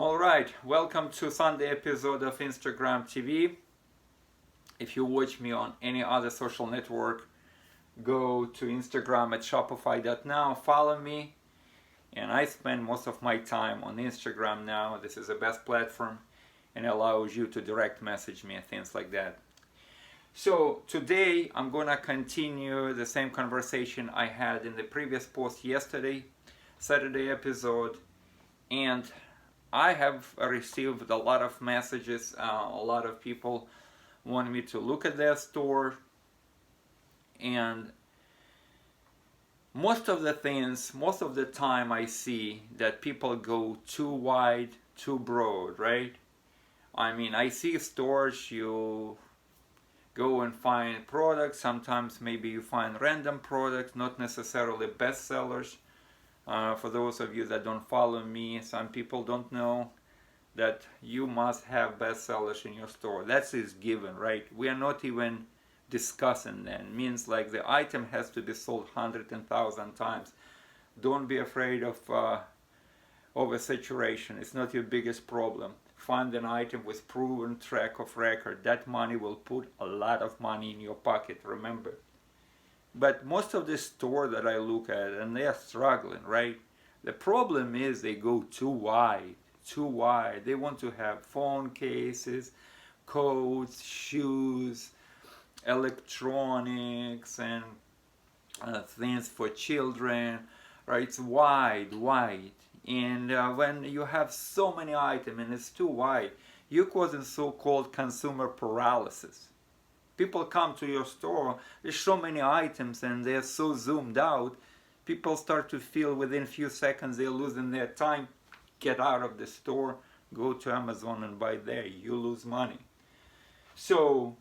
Alright, welcome to Sunday episode of Instagram TV. If you watch me on any other social network, go to Instagram at shopify.now, follow me, and I spend most of my time on Instagram now. This is the best platform and allows you to direct message me and things like that. So today I'm gonna continue the same conversation I had in the previous post yesterday, Saturday episode, and I have received a lot of messages. A lot of people want me to look at their store, and most of the time I see that people go too wide, too broad, right? I mean, I see stores, you go and find products. Sometimes maybe you find random products, not necessarily bestsellers. For those of you that don't follow me, some people don't know that you must have bestsellers in your store. That is given, right? We are not even discussing that. It means like the item has to be sold 100 and 1,000 times. Don't be afraid of oversaturation. It's not your biggest problem. Find an item with proven track of record. That money will put a lot of money in your pocket, remember. But most of the store that I look at, and they are struggling, right? The problem is they go too wide, too wide. They want to have phone cases, coats, shoes, electronics, and things for children, right? It's wide. And when you have so many items and it's too wide, you're causing so-called consumer paralysis. People come to your store, there's so many items and they're so zoomed out, people start to feel within a few seconds they're losing their time. Get out of the store, go to Amazon and buy there, you lose money. So,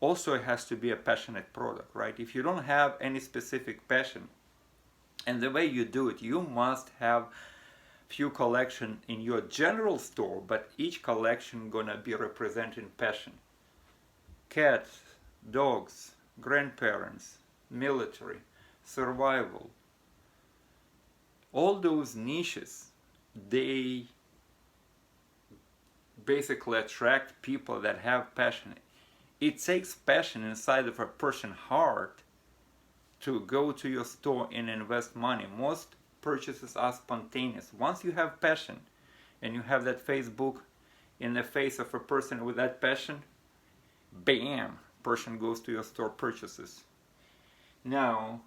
also it has to be a passionate product, right? If you don't have any specific passion, and the way you do it, you must have few collection in your general store, but each collection gonna be representing passion. Cats, dogs, grandparents, military, survival. All those niches, they basically attract people that have passion. It takes passion inside of a person's heart to go to your store and invest money. Most purchases are spontaneous. Once you have passion and you have that Facebook in the face of a person with that passion, bam, person goes to your store, purchases. Now,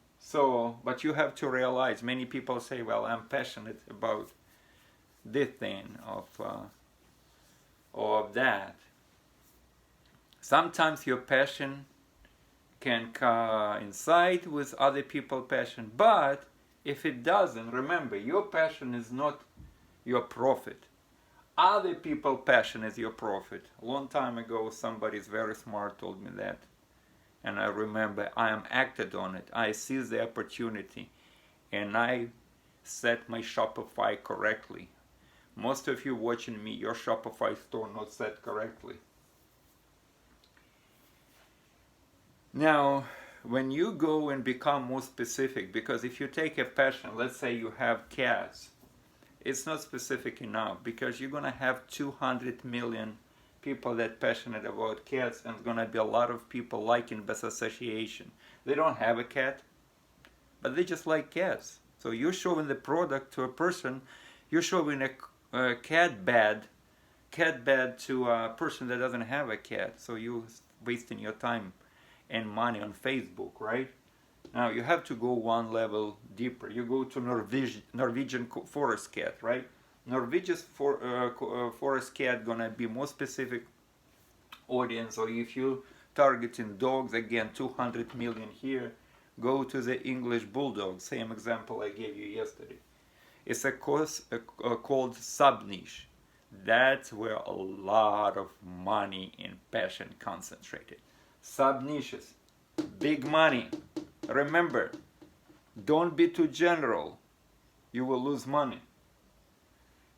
but you have to realize, many people say, well, I'm passionate about this thing or that. Sometimes your passion can coincide with other people's passion, but if it doesn't, remember, your passion is not your profit. Other people's passion is your profit. A long time ago, somebody very smart told me that. And I remember I am acted on it. I seized the opportunity and I set my Shopify correctly. Most of you watching me, your Shopify store not set correctly. Now, when you go and become more specific, because if you take a passion, let's say you have cats, it's not specific enough, because you're gonna have 200 million people that passionate about cats, and there's gonna be a lot of people liking best association. They don't have a cat, but they just like cats. So you're showing the product to a person, you're showing a cat bed to a person that doesn't have a cat. So you're wasting your time and money on Facebook, right? Now you have to go one level deeper. You go to Norwegian forest cat, right? Norwegian forest cat gonna be more specific audience. Or if you targeting dogs, again 200 million here, go to the English bulldog, same example I gave you yesterday. It's a course called Subniche. That's where a lot of money and passion concentrated. Subniches, big money. Remember, don't be too general. You will lose money.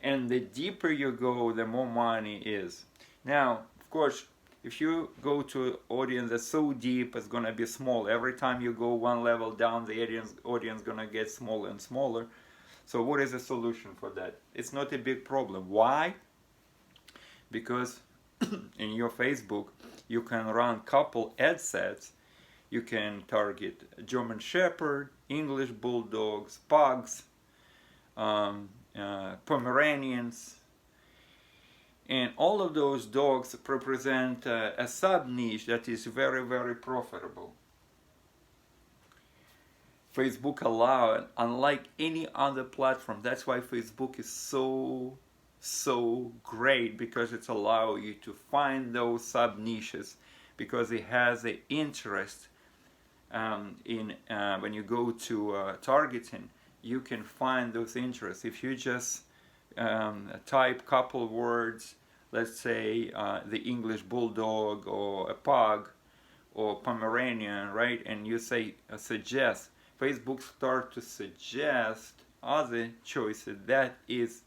And the deeper you go, the more money is. Now, of course, if you go to an audience that's so deep, it's gonna be small. Every time you go one level down, the audience gonna get smaller and smaller. So what is the solution for that? It's not a big problem. Why? Because in your Facebook you can run couple ad sets. You can target German Shepherd, English Bulldogs, Pugs, Pomeranians, and all of those dogs represent a sub-niche that is very, very profitable. Facebook allows, unlike any other platform, that's why Facebook is so great, because it's allow you to find those sub-niches, because it has an interest in when you go to targeting, you can find those interests. If you just type couple words, let's say the English Bulldog or a Pug or Pomeranian, right, and you say suggest, Facebook start to suggest other choices that is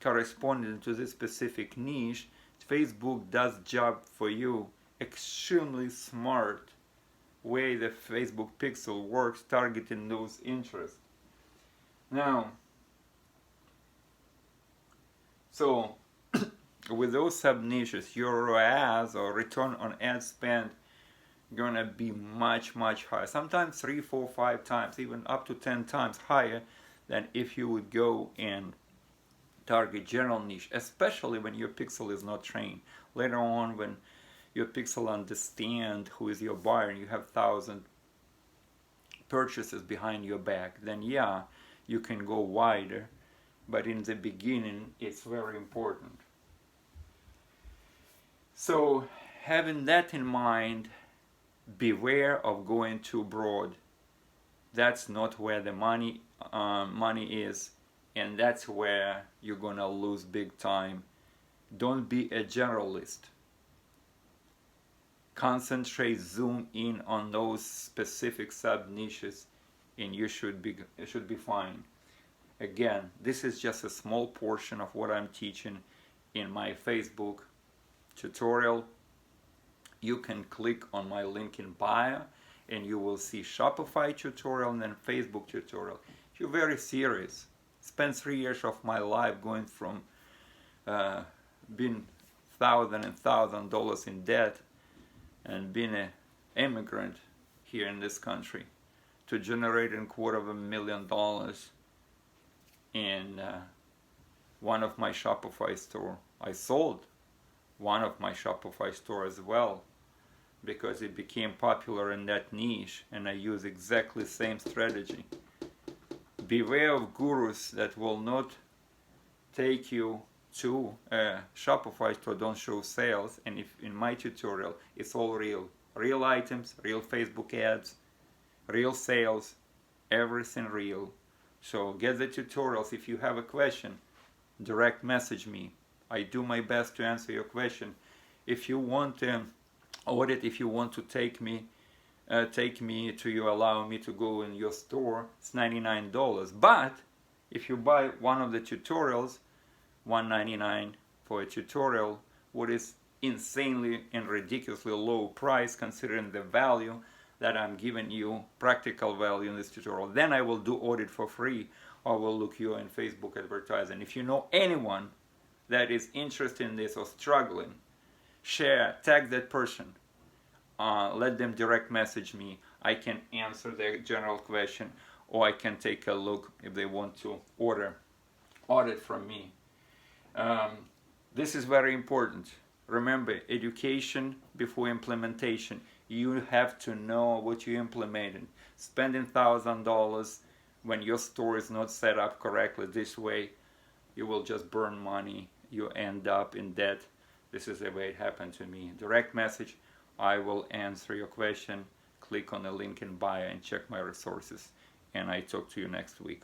corresponding to this specific niche. Facebook does job for you. Extremely smart way the Facebook pixel works, targeting those interests. Now, so with those sub niches, your ROAS or return on ad spend gonna be much higher. Sometimes 3, 4, 5 times, even up to 10 times higher than if you would go and target general niche, especially when your pixel is not trained. Later on, when your pixel understand who is your buyer and you have 1,000 purchases behind your back, then yeah, you can go wider, but in the beginning it's very important. So having that in mind, beware of going too broad. That's not where the money is, and that's where you're gonna lose big time. Don't be a generalist. Concentrate, zoom in on those specific sub niches, and you should be fine. Again, this is just a small portion of what I'm teaching in my Facebook tutorial. You can click on my link in bio and you will see Shopify tutorial and then Facebook tutorial. If you're very serious, spend 3 years of my life going from being $1,000 in debt and being an immigrant here in this country to generating $250,000 in one of my Shopify store. I sold one of my Shopify store as well, because it became popular in that niche, and I use exactly the same strategy. Beware of gurus that will not take you to a Shopify store, don't show sales, and if in my tutorial it's all real items, real Facebook ads, real sales, everything real. So get the tutorials. If you have a question, direct message me. I do my best to answer your question. If you want audit, if you want to take me to you, allow me to go in your store, it's $99. But if you buy one of the tutorials, $199 for a tutorial, what is insanely and ridiculously low price considering the value that I'm giving you, practical value in this tutorial, then I will do audit for free, or will look you in Facebook advertising. If you know anyone that is interested in this or struggling, share, tag that person, let them direct message me. I can answer their general question, or I can take a look if they want to audit from me. This is very important. Remember, education before implementation. You have to know what you're implementing. Spending $1,000 when your store is not set up correctly this way, you will just burn money. You end up in debt. This is the way it happened to me. Direct message, I will answer your question. Click on the link in bio and check my resources. And I talk to you next week.